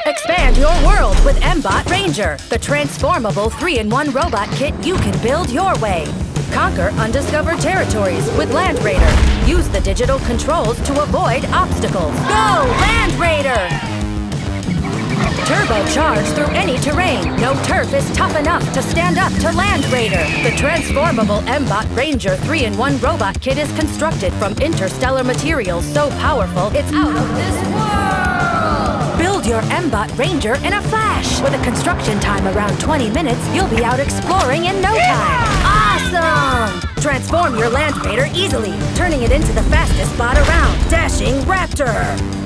Expand your world with Mbot Ranger, the transformable 3-in-1 robot kit you can build your way. Conquer undiscovered territories with Land Raider. Use the digital controls to avoid obstacles. Go, Land Raider! Turbocharge through any terrain. No turf is tough enough to stand up to Land Raider. The transformable Mbot Ranger 3-in-1 robot kit is constructed from interstellar materials so powerful it's out of this world! Build your Mbot Ranger in a flash. With a construction time around 20 minutes, you'll be out exploring in no time. Awesome! Transform your Land Raider easily, turning it into the fastest bot around, Dashing Raptor.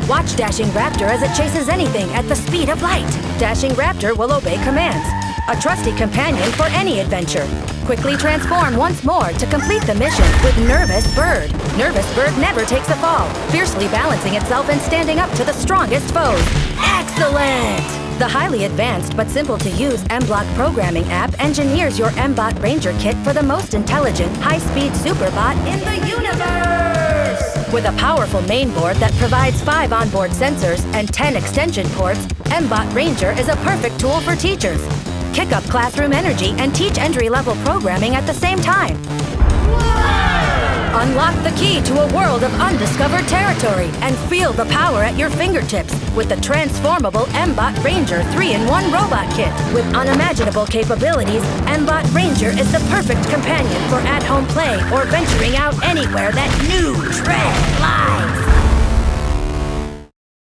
Watch Dashing Raptor as it chases anything at the speed of light. Dashing Raptor will obey commands, a trusty companion for any adventure. Quickly transform once more to complete the mission with Nervous Bird. Nervous Bird never takes a fall, fiercely balancing itself and standing up to the strongest foes. Excellent! The highly advanced but simple-to-use Mblock programming app engineers your Mbot Ranger kit for the most intelligent, high-speed superbot in the universe! With a powerful mainboard that provides 5 onboard sensors and 10 extension ports, Mbot Ranger is a perfect tool for teachers. Kick up classroom energy and teach entry-level programming at the same time. Unlock the key to a world of undiscovered territory and feel the power at your fingertips with the transformable Mbot Ranger 3-in-1 robot kit. With unimaginable capabilities, Mbot Ranger is the perfect companion for at-home play or venturing out anywhere that new tread lies.